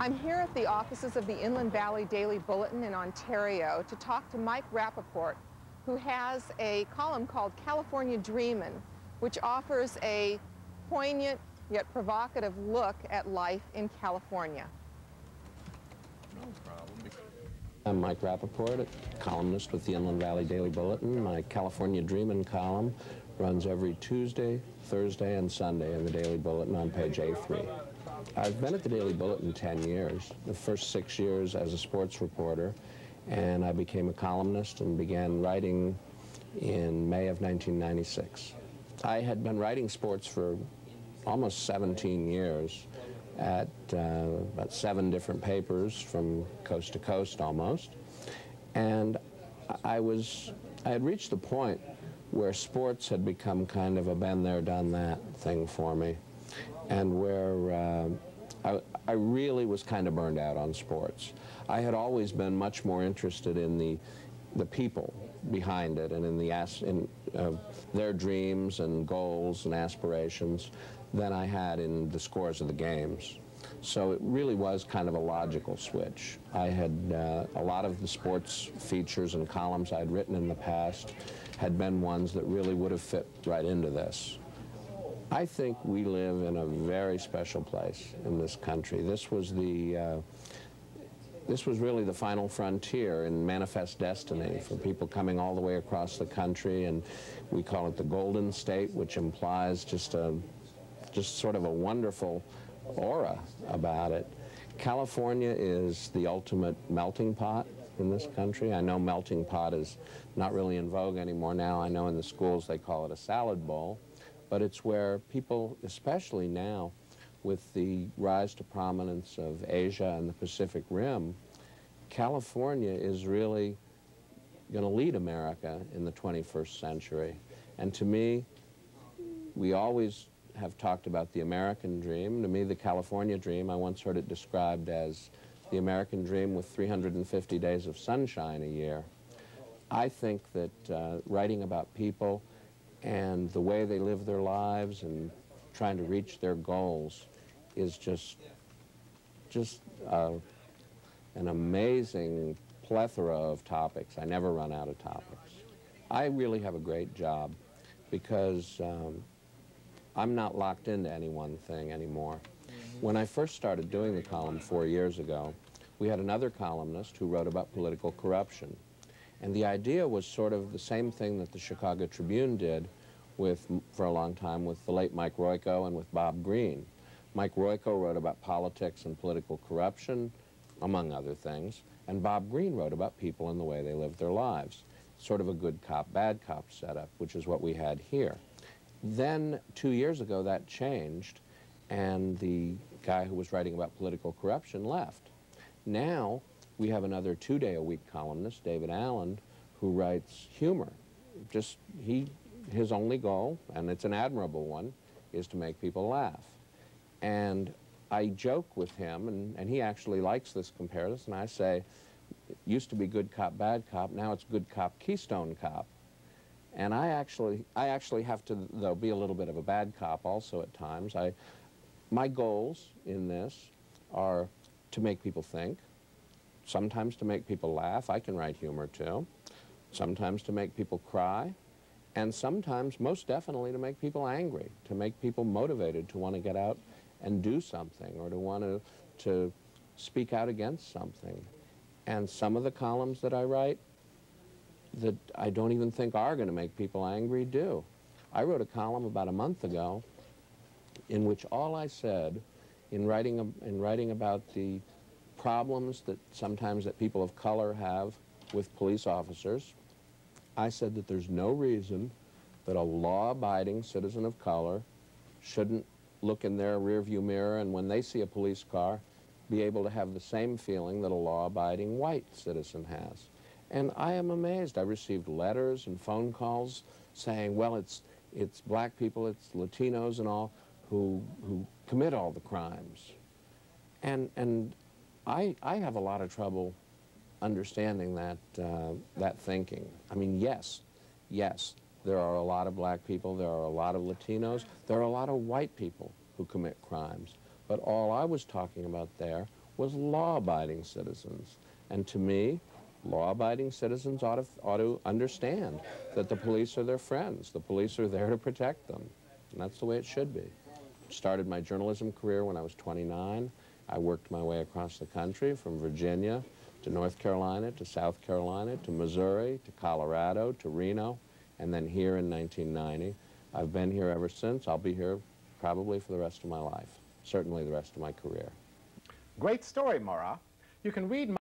I'm here at the offices of the Inland Valley Daily Bulletin in Ontario to talk to Mike Rappaport, who has a column called California Dreamin', which offers a poignant yet provocative look at life in California. No problem. I'm Mike Rappaport, a columnist with the Inland Valley Daily Bulletin. My California Dreamin' column runs every Tuesday, Thursday, and Sunday in the Daily Bulletin on page A3. I've been at the Daily Bulletin 10 years, the first 6 years as a sports reporter, and I became a columnist and began writing in May of 1996. I had been writing sports for almost 17 years at about 7 different papers from coast to coast almost, and I had reached the point where sports had become kind of a been there, done that thing for me, and where I really was kind of burned out on sports. I had always been much more interested in the people behind it and in their dreams and goals and aspirations than I had in the scores of the games. So it really was kind of a logical switch. I had a lot of the sports features and columns I'd written in the past had been ones that really would have fit right into this. I think we live in a very special place in this country. This was really the final frontier in manifest destiny for people coming all the way across the country, and we call it the Golden State, which implies just sort of a wonderful aura about it. California is the ultimate melting pot in this country. I know melting pot is not really in vogue anymore now. I know in the schools they call it a salad bowl, but it's where people, especially now with the rise to prominence of Asia and the Pacific Rim, California is really going to lead America in the 21st century. And to me, we always have talked about the American dream. To me, the California dream, I once heard it described as the American dream with 350 days of sunshine a year. I think that writing about people and the way they live their lives and trying to reach their goals is just an amazing plethora of topics. I never run out of topics. I really have a great job because I'm not locked into any one thing anymore. When I first started doing the column 4 years ago, we had another columnist who wrote about political corruption. And the idea was sort of the same thing that the Chicago Tribune did for a long time with the late Mike Royko and with Bob Greene. Mike Royko wrote about politics and political corruption, among other things, and Bob Greene wrote about people and the way they lived their lives. Sort of a good cop, bad cop setup, which is what we had here. Then 2 years ago that changed, and the guy who was writing about political corruption left. Now we have another 2-day-a-week columnist, David Allen, who writes humor. His only goal, and it's an admirable one, is to make people laugh. And I joke with him, and he actually likes this comparison. I say, it used to be good cop, bad cop, now it's good cop, Keystone Cop. And I actually have to, though, be a little bit of a bad cop also at times. My goals in this are to make people think, sometimes to make people laugh. I can write humor too. Sometimes to make people cry, and sometimes, most definitely, to make people angry, to make people motivated to want to get out and do something, or to want to speak out against something. And some of the columns that I write that I don't even think are going to make people angry do. I wrote a column about a month ago in which all I said in writing about the problems that sometimes that people of color have with police officers, I said that there's no reason that a law-abiding citizen of color shouldn't look in their rearview mirror and when they see a police car be able to have the same feeling that a law-abiding white citizen has. And I am amazed. I received letters and phone calls saying, well, it's black people, it's Latinos and all who commit all the crimes. And I have a lot of trouble understanding that thinking. I mean, yes, there are a lot of black people, there are a lot of Latinos, there are a lot of white people who commit crimes. But all I was talking about there was law-abiding citizens. And to me, law-abiding citizens ought to understand that the police are their friends. The police are there to protect them. And that's the way it should be. Started my journalism career when I was 29. I worked my way across the country from Virginia to North Carolina to South Carolina to Missouri to Colorado to Reno, and then here in 1990. I've been here ever since. I'll be here probably for the rest of my life, certainly the rest of my career. Great story, Maura. You can read